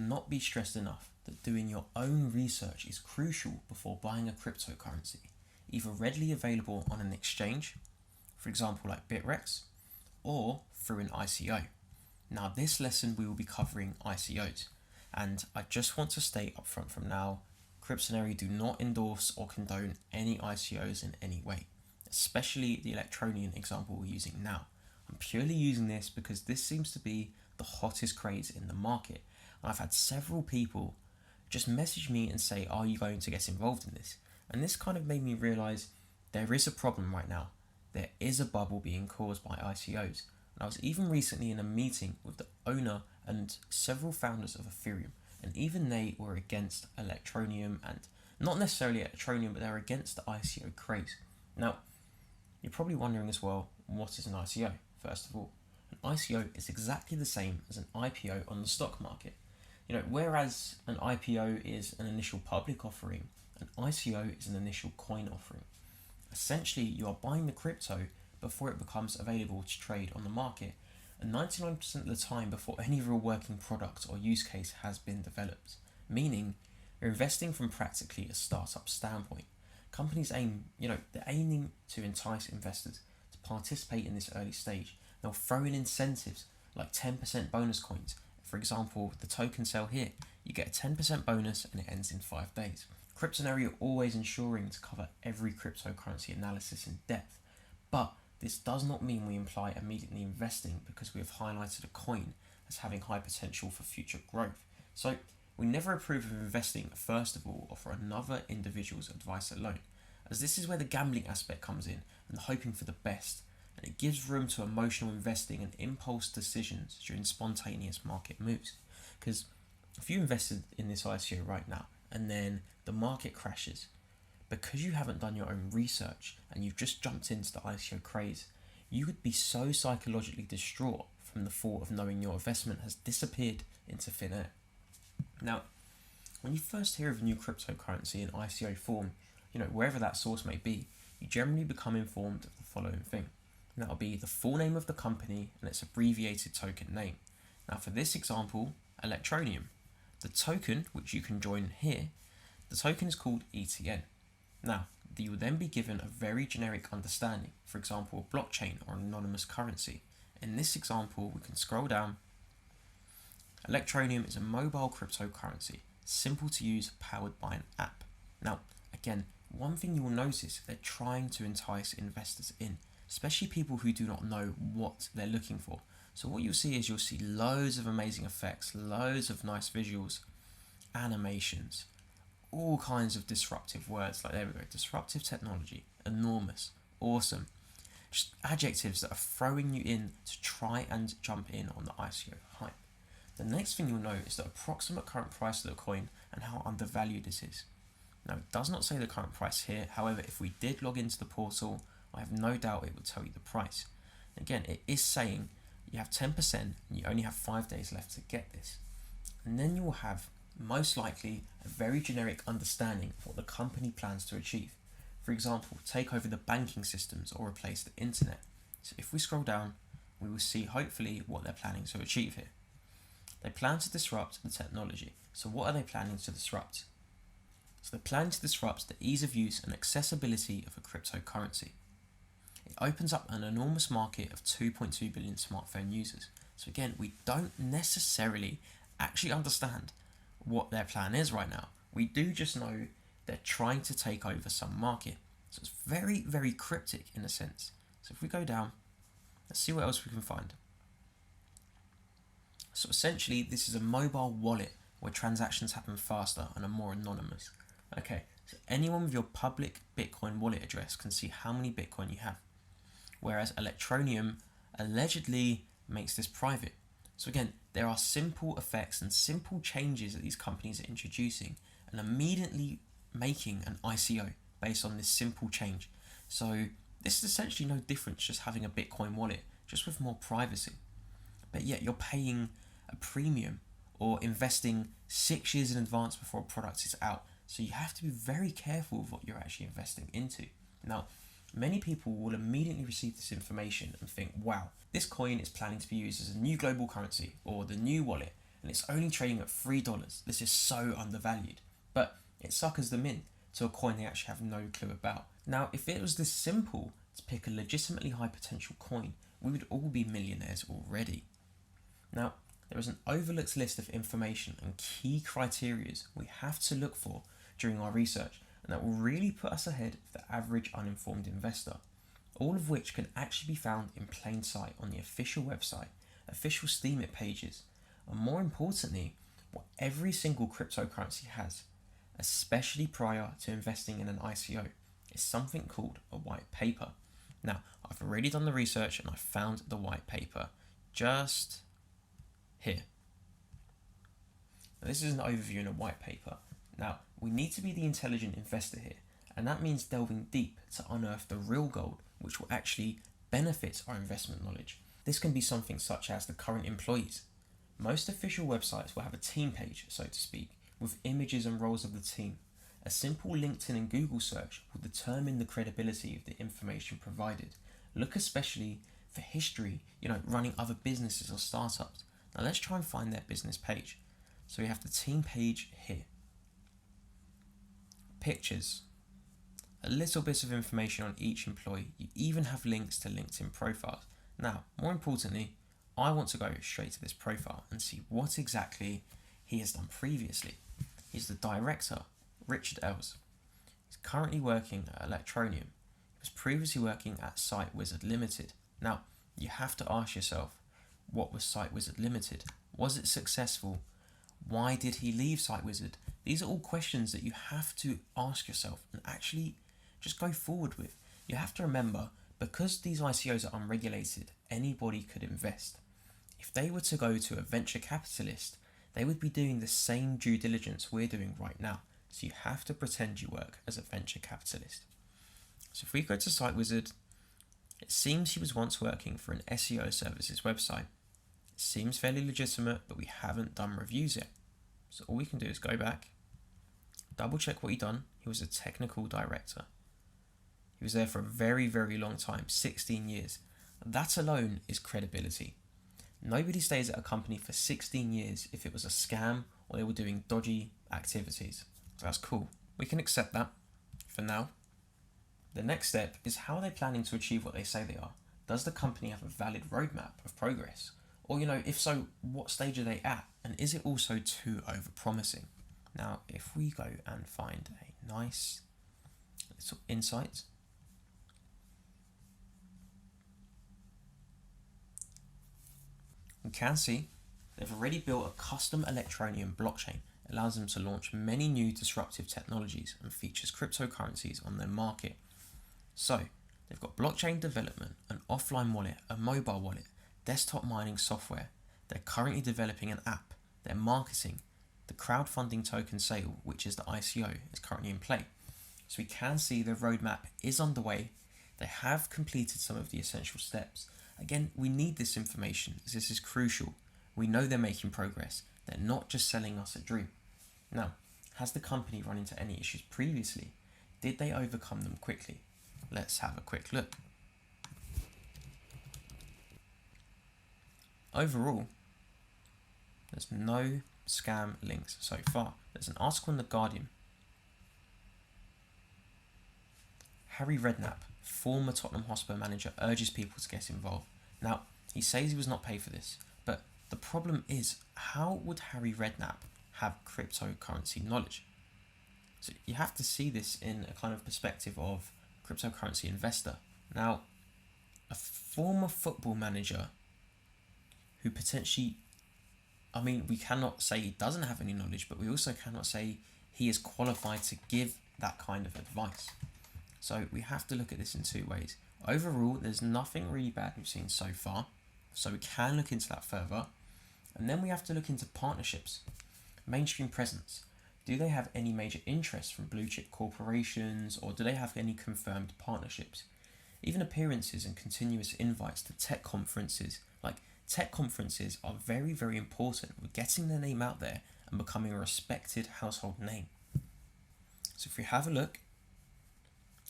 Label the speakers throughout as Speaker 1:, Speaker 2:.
Speaker 1: cannot be stressed enough that doing your own research is crucial before buying a cryptocurrency, either readily available on an exchange, for example like Bitrex, or through an ICO. Now this lesson we will be covering ICOs, and I just want to state upfront from now, Cryptonary do not endorse or condone any ICOs in any way, especially the Electronium example we're using now. I'm purely using this because this seems to be the hottest craze in the market, and I've had several people just message me and say, are you going to get involved in this? And this kind of made me realize there is a problem right now. There is a bubble being caused by ICOs. And I was even recently in a meeting with the owner and several founders of Ethereum, and even they were against Electronium, and not necessarily Electronium, but they're against the ICO craze. Now, you're probably wondering as well, what is an ICO? First of all, an ICO is exactly the same as an IPO on the stock market. Whereas an IPO is an initial public offering, an ICO is an initial coin offering. Essentially, you are buying the crypto before it becomes available to trade on the market, and 99% of the time before any real working product or use case has been developed, meaning you're investing from practically a startup standpoint. Companies they're aiming to entice investors to participate in this early stage. They'll throw in incentives like 10% bonus coins. For example, the token sale here, you get a 10% bonus and it ends in 5 days. Cryptonary are always ensuring to cover every cryptocurrency analysis in depth, but this does not mean we imply immediately investing because we have highlighted a coin as having high potential for future growth. So we never approve of investing first of all or for another individual's advice alone, as this is where the gambling aspect comes in and the hoping for the best, and it gives room to emotional investing and impulse decisions during spontaneous market moves. Because if you invested in this ICO right now and then the market crashes, because you haven't done your own research and you've just jumped into the ICO craze, you would be so psychologically distraught from the thought of knowing your investment has disappeared into thin air. Now, when you first hear of a new cryptocurrency in ICO form, wherever that source may be, you generally become informed of the following thing. And that'll be the full name of the company and its abbreviated token name. Now for this example, Electronium. The token, which you can join here, the token is called ETN. Now, you will then be given a very generic understanding, for example, a blockchain or an anonymous currency. In this example, we can scroll down. Electronium is a mobile cryptocurrency, simple to use, powered by an app. Now, again, one thing you will notice, they're trying to entice investors in, especially people who do not know what they're looking for. So what you'll see loads of amazing effects, loads of nice visuals, animations, all kinds of disruptive words, like there we go, disruptive technology, enormous, awesome, just adjectives that are throwing you in to try and jump in on the ICO hype. The next thing you'll know is the approximate current price of the coin and how undervalued it is. Now it does not say the current price here, however if we did log into the portal, I have no doubt it will tell you the price. Again, it is saying you have 10% and you only have 5 days left to get this. And then you will have most likely a very generic understanding of what the company plans to achieve. For example, take over the banking systems or replace the internet. So if we scroll down, we will see hopefully what they're planning to achieve here. They plan to disrupt the technology. So what are they planning to disrupt? So they're planning to disrupt the ease of use and accessibility of a cryptocurrency. It opens up an enormous market of 2.2 billion smartphone users. So again, we don't necessarily actually understand what their plan is right now. We do just know they're trying to take over some market. So it's very, very cryptic in a sense. So if we go down, let's see what else we can find. So essentially, this is a mobile wallet where transactions happen faster and are more anonymous. Okay, so anyone with your public Bitcoin wallet address can see how many Bitcoin you have. Whereas Electronium allegedly makes this private. So again, there are simple effects and simple changes that these companies are introducing and immediately making an ICO based on this simple change. So this is essentially no different to just having a Bitcoin wallet, just with more privacy. But yet you're paying a premium or investing 6 years in advance before a product is out. So you have to be very careful of what you're actually investing into. Now, many people will immediately receive this information and think, wow, this coin is planning to be used as a new global currency or the new wallet. and it's only trading at $3. This is so undervalued, but it suckers them in to a coin they actually have no clue about. Now, if it was this simple to pick a legitimately high potential coin, we would all be millionaires already. Now, there is an overlooked list of information and key criteria we have to look for during our research, and that will really put us ahead of the average uninformed investor, all of which can actually be found in plain sight on the official website, official Steemit pages, and more importantly, what every single cryptocurrency has, especially prior to investing in an ICO, is something called a white paper. Now, I've already done the research and I found the white paper just here. Now, this is an overview in a white paper. Now, we need to be the intelligent investor here, and that means delving deep to unearth the real gold, which will actually benefit our investment knowledge. This can be something such as the current employees. Most official websites will have a team page, so to speak, with images and roles of the team. A simple LinkedIn and Google search will determine the credibility of the information provided. Look especially for history, running other businesses or startups. Now let's try and find their business page. So we have the team page here. Pictures. A little bit of information on each employee. You even have links to LinkedIn profiles. Now, more importantly, I want to go straight to this profile and see what exactly he has done previously. He's the director, Richard Els. He's currently working at Electronium. He was previously working at Site Wizard Limited. Now, you have to ask yourself, what was Site Wizard Limited? Was it successful? Why did he leave Site Wizard? These are all questions that you have to ask yourself and actually just go forward with. You have to remember, because these ICOs are unregulated, anybody could invest. If they were to go to a venture capitalist, they would be doing the same due diligence we're doing right now. So you have to pretend you work as a venture capitalist. So if we go to Site Wizard, it seems he was once working for an SEO services website. It seems fairly legitimate, but we haven't done reviews yet. So all we can do is go back, double check what he'd done. He was a technical director. He was there for a very, very long time, 16 years. That alone is credibility. Nobody stays at a company for 16 years if it was a scam or they were doing dodgy activities. So that's cool. We can accept that for now. The next step is how are they planning to achieve what they say they are? Does the company have a valid roadmap of progress? Or, if so, what stage are they at? And is it also too over-promising? Now, if we go and find a nice little insight, we can see they've already built a custom Electronium blockchain. It allows them to launch many new disruptive technologies and features cryptocurrencies on their market. So, they've got blockchain development, an offline wallet, a mobile wallet, desktop mining software. They're currently developing an app. They're marketing. The crowdfunding token sale, which is the ICO, is currently in play. So we can see the roadmap is underway. They have completed some of the essential steps. Again, we need this information as this is crucial. We know they're making progress. They're not just selling us a dream. Now, has the company run into any issues previously? Did they overcome them quickly? Let's have a quick look. Overall, there's no scam links so far. There's an article in The Guardian. Harry Redknapp, former Tottenham Hotspur manager, urges people to get involved. Now, he says he was not paid for this, but the problem is, how would Harry Redknapp have cryptocurrency knowledge? So you have to see this in a kind of perspective of cryptocurrency investor. Now, a former football manager who potentially, we cannot say he doesn't have any knowledge, but we also cannot say he is qualified to give that kind of advice. So we have to look at this in two ways. Overall, there's nothing really bad we've seen so far, so we can look into that further. And then we have to look into partnerships, mainstream presence. Do they have any major interest from blue chip corporations, or do they have any confirmed partnerships? Even appearances and continuous invites to tech conferences. Tech conferences are very, very important with getting their name out there and becoming a respected household name. So if we have a look,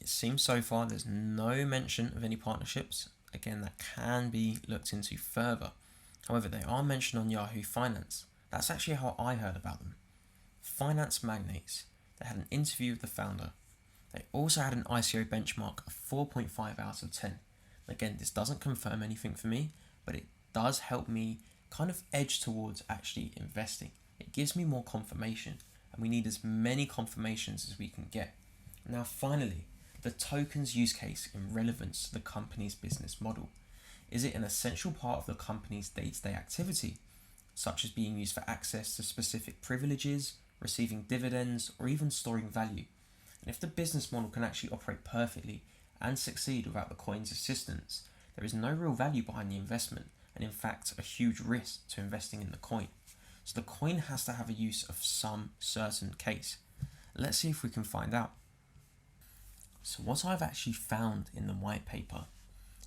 Speaker 1: it seems so far there's no mention of any partnerships. Again, that can be looked into further. However, they are mentioned on Yahoo Finance. That's actually how I heard about them. Finance magnates. They had an interview with the founder. They also had an ICO benchmark of 4.5 out of 10. Again, this doesn't confirm anything for me, but it does help me kind of edge towards actually investing. It gives me more confirmation, and we need as many confirmations as we can get. Now finally, the token's use case in relevance to the company's business model. Is it an essential part of the company's day-to-day activity, such as being used for access to specific privileges, receiving dividends, or even storing value? And if the business model can actually operate perfectly and succeed without the coin's assistance, there is no real value behind the investment, and in fact a huge risk to investing in the coin. So the coin has to have a use of some certain case. Let's see if we can find out. So what I've actually found in the white paper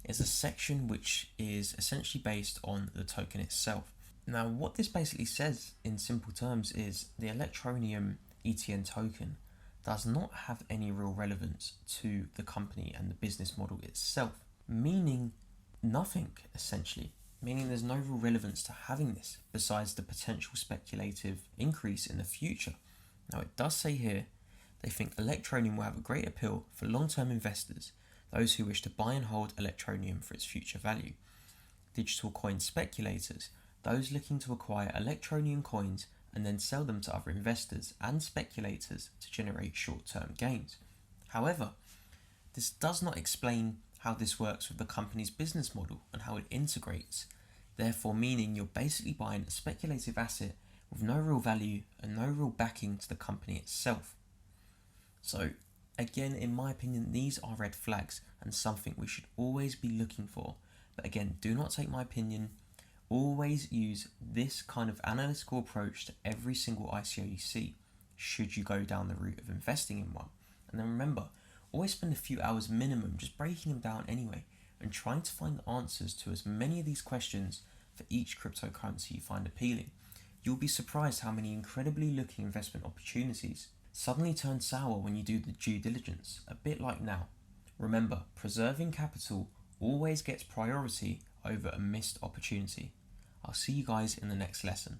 Speaker 1: is a section which is essentially based on the token itself. Now what this basically says in simple terms is the Electroneum ETN token does not have any real relevance to the company and the business model itself, meaning nothing essentially, meaning there's no real relevance to having this besides the potential speculative increase in the future. Now it does say here they think Electroneum will have a great appeal for long-term investors, those who wish to buy and hold Electroneum for its future value. Digital coin speculators, those looking to acquire Electroneum coins and then sell them to other investors and speculators to generate short-term gains. However, this does not explain how this works with the company's business model and how it integrates, therefore meaning you're basically buying a speculative asset with no real value and no real backing to the company itself. So again, in my opinion, these are red flags and something we should always be looking for. But again, do not take my opinion. Always use this kind of analytical approach to every single ICO you see, should you go down the route of investing in one. And then remember, always spend a few hours minimum just breaking them down anyway and trying to find answers to as many of these questions for each cryptocurrency you find appealing. You'll be surprised how many incredibly looking investment opportunities suddenly turn sour when you do the due diligence, a bit like now. Remember, preserving capital always gets priority over a missed opportunity. I'll see you guys in the next lesson.